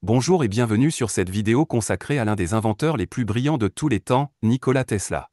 Bonjour et bienvenue sur cette vidéo consacrée à l'un des inventeurs les plus brillants de tous les temps, Nikola Tesla.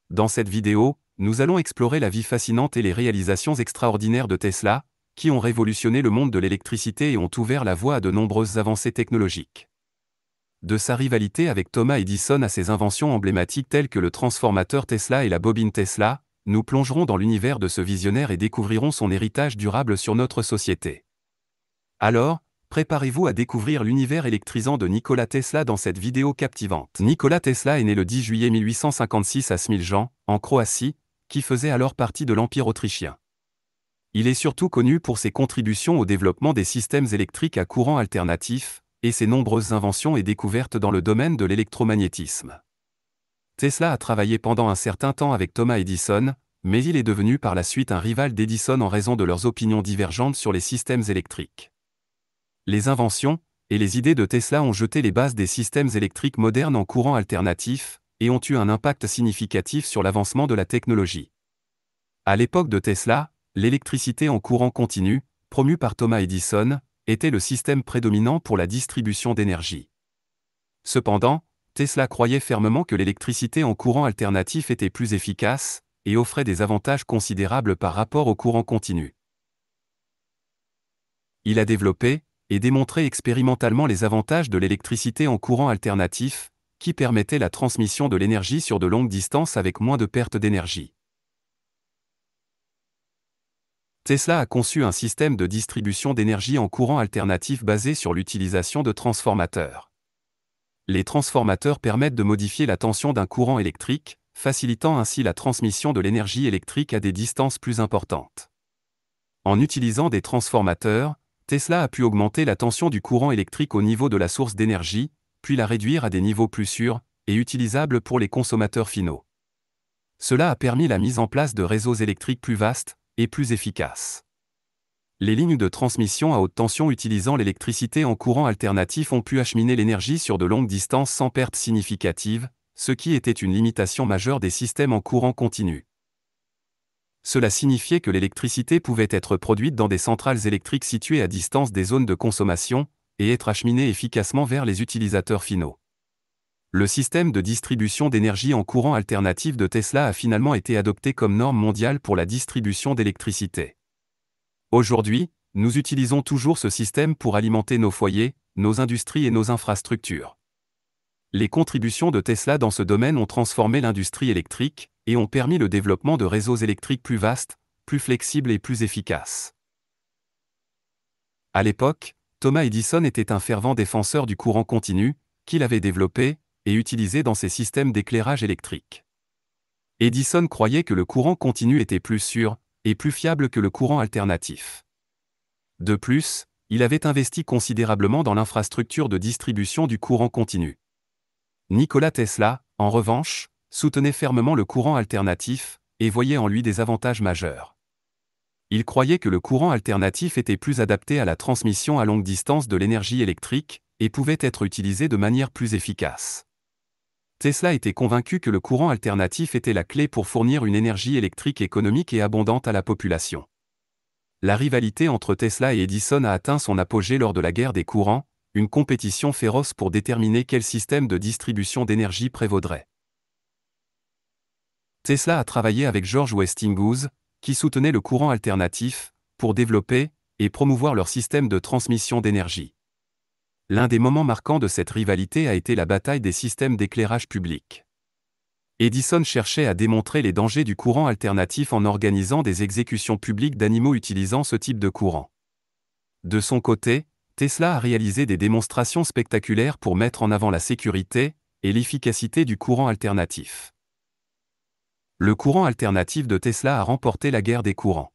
Dans cette vidéo, nous allons explorer la vie fascinante et les réalisations extraordinaires de Tesla, qui ont révolutionné le monde de l'électricité et ont ouvert la voie à de nombreuses avancées technologiques. De sa rivalité avec Thomas Edison à ses inventions emblématiques telles que le transformateur Tesla et la bobine Tesla, nous plongerons dans l'univers de ce visionnaire et découvrirons son héritage durable sur notre société. Alors, préparez-vous à découvrir l'univers électrisant de Nikola Tesla dans cette vidéo captivante. Nikola Tesla est né le 10 juillet 1856 à Smiljan, en Croatie, qui faisait alors partie de l'Empire autrichien. Il est surtout connu pour ses contributions au développement des systèmes électriques à courant alternatif, et ses nombreuses inventions et découvertes dans le domaine de l'électromagnétisme. Tesla a travaillé pendant un certain temps avec Thomas Edison, mais il est devenu par la suite un rival d'Edison en raison de leurs opinions divergentes sur les systèmes électriques. Les inventions et les idées de Tesla ont jeté les bases des systèmes électriques modernes en courant alternatif et ont eu un impact significatif sur l'avancement de la technologie. À l'époque de Tesla, l'électricité en courant continu, promue par Thomas Edison, était le système prédominant pour la distribution d'énergie. Cependant, Tesla croyait fermement que l'électricité en courant alternatif était plus efficace et offrait des avantages considérables par rapport au courant continu. Il a développé et démontré expérimentalement les avantages de l'électricité en courant alternatif, qui permettait la transmission de l'énergie sur de longues distances avec moins de perte d'énergie. Tesla a conçu un système de distribution d'énergie en courant alternatif basé sur l'utilisation de transformateurs. Les transformateurs permettent de modifier la tension d'un courant électrique, facilitant ainsi la transmission de l'énergie électrique à des distances plus importantes. En utilisant des transformateurs, Tesla a pu augmenter la tension du courant électrique au niveau de la source d'énergie, puis la réduire à des niveaux plus sûrs et utilisables pour les consommateurs finaux. Cela a permis la mise en place de réseaux électriques plus vastes et plus efficaces. Les lignes de transmission à haute tension utilisant l'électricité en courant alternatif ont pu acheminer l'énergie sur de longues distances sans perte significative, ce qui était une limitation majeure des systèmes en courant continu. Cela signifiait que l'électricité pouvait être produite dans des centrales électriques situées à distance des zones de consommation, et être acheminée efficacement vers les utilisateurs finaux. Le système de distribution d'énergie en courant alternatif de Tesla a finalement été adopté comme norme mondiale pour la distribution d'électricité. Aujourd'hui, nous utilisons toujours ce système pour alimenter nos foyers, nos industries et nos infrastructures. Les contributions de Tesla dans ce domaine ont transformé l'industrie électrique et ont permis le développement de réseaux électriques plus vastes, plus flexibles et plus efficaces. À l'époque, Thomas Edison était un fervent défenseur du courant continu, qu'il avait développé et utilisé dans ses systèmes d'éclairage électrique. Edison croyait que le courant continu était plus sûr et plus fiable que le courant alternatif. De plus, il avait investi considérablement dans l'infrastructure de distribution du courant continu. Nikola Tesla, en revanche, soutenait fermement le courant alternatif et voyait en lui des avantages majeurs. Il croyait que le courant alternatif était plus adapté à la transmission à longue distance de l'énergie électrique et pouvait être utilisé de manière plus efficace. Tesla était convaincu que le courant alternatif était la clé pour fournir une énergie électrique économique et abondante à la population. La rivalité entre Tesla et Edison a atteint son apogée lors de la guerre des courants, une compétition féroce pour déterminer quel système de distribution d'énergie prévaudrait. Tesla a travaillé avec George Westinghouse, qui soutenait le courant alternatif, pour développer et promouvoir leur système de transmission d'énergie. L'un des moments marquants de cette rivalité a été la bataille des systèmes d'éclairage public. Edison cherchait à démontrer les dangers du courant alternatif en organisant des exécutions publiques d'animaux utilisant ce type de courant. De son côté, Tesla a réalisé des démonstrations spectaculaires pour mettre en avant la sécurité et l'efficacité du courant alternatif. Le courant alternatif de Tesla a remporté la guerre des courants.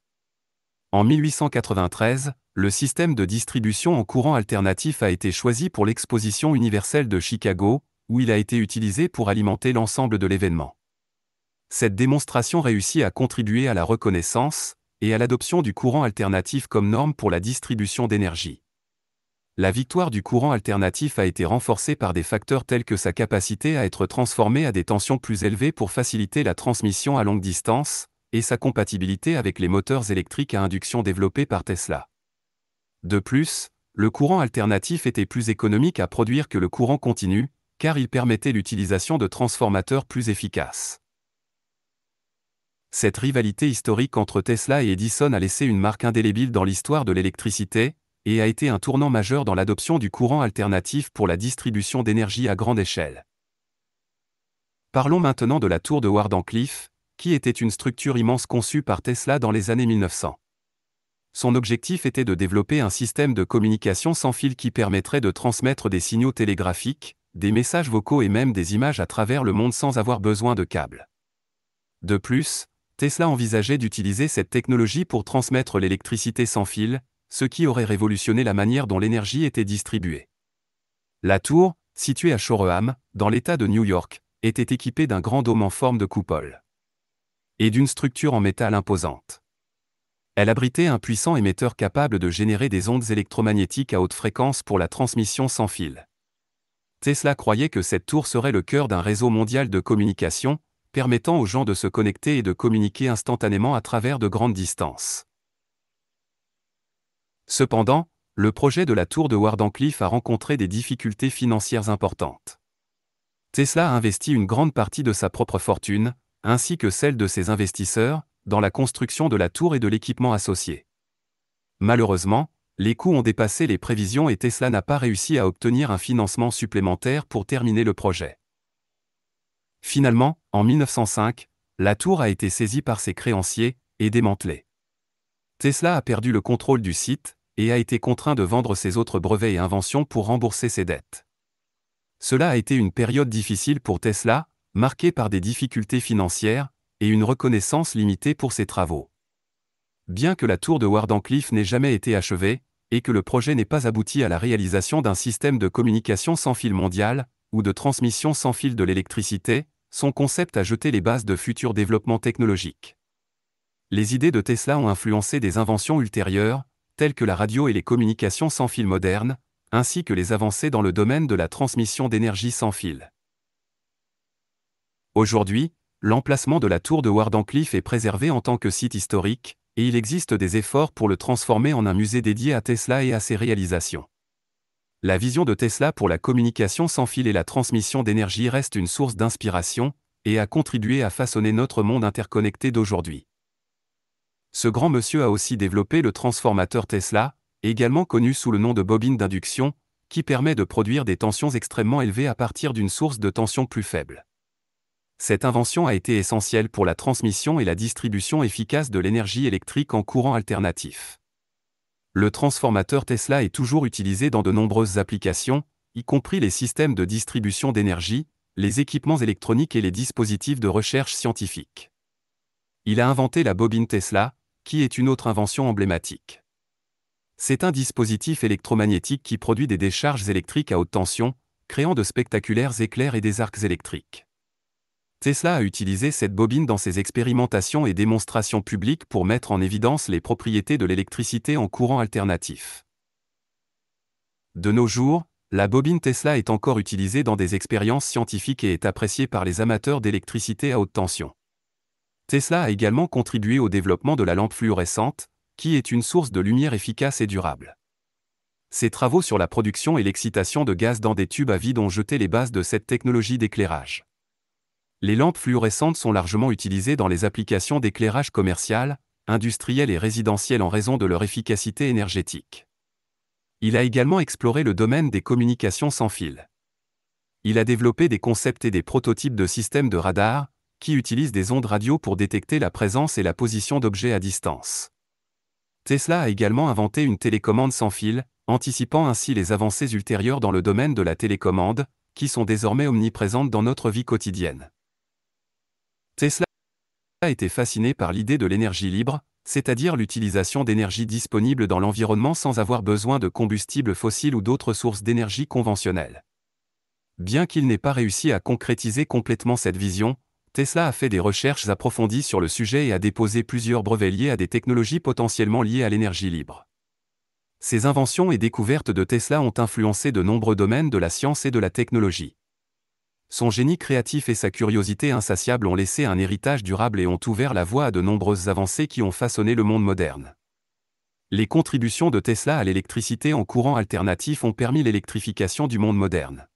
En 1893, le système de distribution en courant alternatif a été choisi pour l'Exposition universelle de Chicago, où il a été utilisé pour alimenter l'ensemble de l'événement. Cette démonstration réussit à contribuer à la reconnaissance et à l'adoption du courant alternatif comme norme pour la distribution d'énergie. La victoire du courant alternatif a été renforcée par des facteurs tels que sa capacité à être transformé à des tensions plus élevées pour faciliter la transmission à longue distance, et sa compatibilité avec les moteurs électriques à induction développés par Tesla. De plus, Le courant alternatif était plus économique à produire que le courant continu, car il permettait l'utilisation de transformateurs plus efficaces. Cette rivalité historique entre Tesla et Edison a laissé une marque indélébile dans l'histoire de l'électricité, et a été un tournant majeur dans l'adoption du courant alternatif pour la distribution d'énergie à grande échelle. Parlons maintenant de la tour de Wardenclyffe, qui était une structure immense conçue par Tesla dans les années 1900. Son objectif était de développer un système de communication sans fil qui permettrait de transmettre des signaux télégraphiques, des messages vocaux et même des images à travers le monde sans avoir besoin de câbles. De plus, Tesla envisageait d'utiliser cette technologie pour transmettre l'électricité sans fil, ce qui aurait révolutionné la manière dont l'énergie était distribuée. La tour, située à Shoreham, dans l'État de New York, était équipée d'un grand dôme en forme de coupole et d'une structure en métal imposante. Elle abritait un puissant émetteur capable de générer des ondes électromagnétiques à haute fréquence pour la transmission sans fil. Tesla croyait que cette tour serait le cœur d'un réseau mondial de communication, permettant aux gens de se connecter et de communiquer instantanément à travers de grandes distances. Cependant, le projet de la tour de Wardenclyffe a rencontré des difficultés financières importantes. Tesla a investi une grande partie de sa propre fortune, ainsi que celle de ses investisseurs, dans la construction de la tour et de l'équipement associé. Malheureusement, les coûts ont dépassé les prévisions et Tesla n'a pas réussi à obtenir un financement supplémentaire pour terminer le projet. Finalement, en 1905, la tour a été saisie par ses créanciers et démantelée. Tesla a perdu le contrôle du site et a été contraint de vendre ses autres brevets et inventions pour rembourser ses dettes. Cela a été une période difficile pour Tesla, marquée par des difficultés financières et une reconnaissance limitée pour ses travaux. Bien que la tour de Wardenclyffe n'ait jamais été achevée, et que le projet n'ait pas abouti à la réalisation d'un système de communication sans fil mondial, ou de transmission sans fil de l'électricité, son concept a jeté les bases de futurs développements technologiques. Les idées de Tesla ont influencé des inventions ultérieures, telles que la radio et les communications sans fil modernes, ainsi que les avancées dans le domaine de la transmission d'énergie sans fil. Aujourd'hui, l'emplacement de la tour de Wardenclyffe est préservé en tant que site historique, et il existe des efforts pour le transformer en un musée dédié à Tesla et à ses réalisations. La vision de Tesla pour la communication sans fil et la transmission d'énergie reste une source d'inspiration, et a contribué à façonner notre monde interconnecté d'aujourd'hui. Ce grand monsieur a aussi développé le transformateur Tesla, également connu sous le nom de bobine d'induction, qui permet de produire des tensions extrêmement élevées à partir d'une source de tension plus faible. Cette invention a été essentielle pour la transmission et la distribution efficace de l'énergie électrique en courant alternatif. Le transformateur Tesla est toujours utilisé dans de nombreuses applications, y compris les systèmes de distribution d'énergie, les équipements électroniques et les dispositifs de recherche scientifique. Il a inventé la bobine Tesla, qui est une autre invention emblématique. C'est un dispositif électromagnétique qui produit des décharges électriques à haute tension, créant de spectaculaires éclairs et des arcs électriques. Tesla a utilisé cette bobine dans ses expérimentations et démonstrations publiques pour mettre en évidence les propriétés de l'électricité en courant alternatif. De nos jours, la bobine Tesla est encore utilisée dans des expériences scientifiques et est appréciée par les amateurs d'électricité à haute tension. Tesla a également contribué au développement de la lampe fluorescente, qui est une source de lumière efficace et durable. Ses travaux sur la production et l'excitation de gaz dans des tubes à vide ont jeté les bases de cette technologie d'éclairage. Les lampes fluorescentes sont largement utilisées dans les applications d'éclairage commercial, industriel et résidentiel en raison de leur efficacité énergétique. Il a également exploré le domaine des communications sans fil. Il a développé des concepts et des prototypes de systèmes de radar, qui utilisent des ondes radio pour détecter la présence et la position d'objets à distance. Tesla a également inventé une télécommande sans fil, anticipant ainsi les avancées ultérieures dans le domaine de la télécommande, qui sont désormais omniprésentes dans notre vie quotidienne. Tesla a été fasciné par l'idée de l'énergie libre, c'est-à-dire l'utilisation d'énergie disponible dans l'environnement sans avoir besoin de combustibles fossiles ou d'autres sources d'énergie conventionnelles. Bien qu'il n'ait pas réussi à concrétiser complètement cette vision, Tesla a fait des recherches approfondies sur le sujet et a déposé plusieurs brevets liés à des technologies potentiellement liées à l'énergie libre. Ces inventions et découvertes de Tesla ont influencé de nombreux domaines de la science et de la technologie. Son génie créatif et sa curiosité insatiable ont laissé un héritage durable et ont ouvert la voie à de nombreuses avancées qui ont façonné le monde moderne. Les contributions de Tesla à l'électricité en courant alternatif ont permis l'électrification du monde moderne.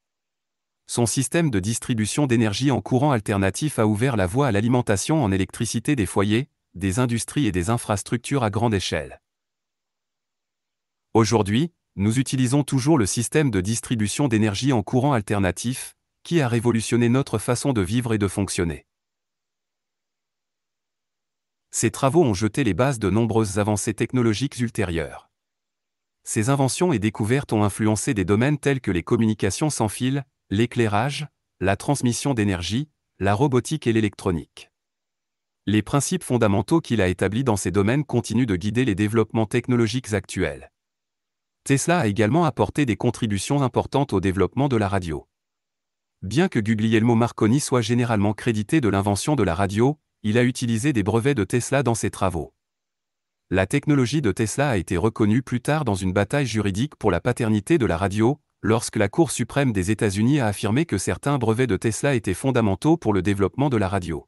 Son système de distribution d'énergie en courant alternatif a ouvert la voie à l'alimentation en électricité des foyers, des industries et des infrastructures à grande échelle. Aujourd'hui, nous utilisons toujours le système de distribution d'énergie en courant alternatif, qui a révolutionné notre façon de vivre et de fonctionner. Ces travaux ont jeté les bases de nombreuses avancées technologiques ultérieures. Ces inventions et découvertes ont influencé des domaines tels que les communications sans fil, l'éclairage, la transmission d'énergie, la robotique et l'électronique. Les principes fondamentaux qu'il a établis dans ces domaines continuent de guider les développements technologiques actuels. Tesla a également apporté des contributions importantes au développement de la radio. Bien que Guglielmo Marconi soit généralement crédité de l'invention de la radio, il a utilisé des brevets de Tesla dans ses travaux. La technologie de Tesla a été reconnue plus tard dans une bataille juridique pour la paternité de la radio, lorsque la Cour suprême des États-Unis a affirmé que certains brevets de Tesla étaient fondamentaux pour le développement de la radio.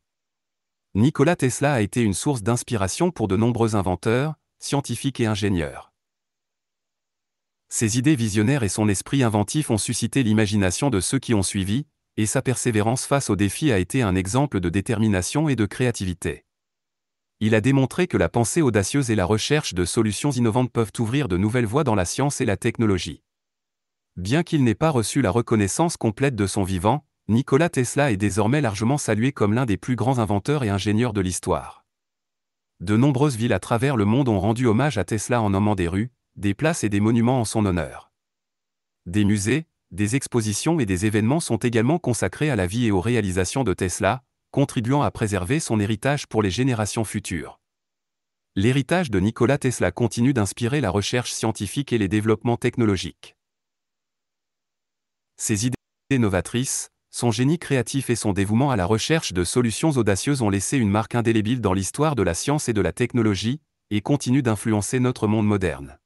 Nikola Tesla a été une source d'inspiration pour de nombreux inventeurs, scientifiques et ingénieurs. Ses idées visionnaires et son esprit inventif ont suscité l'imagination de ceux qui ont suivi, et sa persévérance face aux défis a été un exemple de détermination et de créativité. Il a démontré que la pensée audacieuse et la recherche de solutions innovantes peuvent ouvrir de nouvelles voies dans la science et la technologie. Bien qu'il n'ait pas reçu la reconnaissance complète de son vivant, Nikola Tesla est désormais largement salué comme l'un des plus grands inventeurs et ingénieurs de l'histoire. De nombreuses villes à travers le monde ont rendu hommage à Tesla en nommant des rues, des places et des monuments en son honneur. Des musées, des expositions et des événements sont également consacrés à la vie et aux réalisations de Tesla, contribuant à préserver son héritage pour les générations futures. L'héritage de Nikola Tesla continue d'inspirer la recherche scientifique et les développements technologiques. Ses idées novatrices, son génie créatif et son dévouement à la recherche de solutions audacieuses ont laissé une marque indélébile dans l'histoire de la science et de la technologie, et continuent d'influencer notre monde moderne.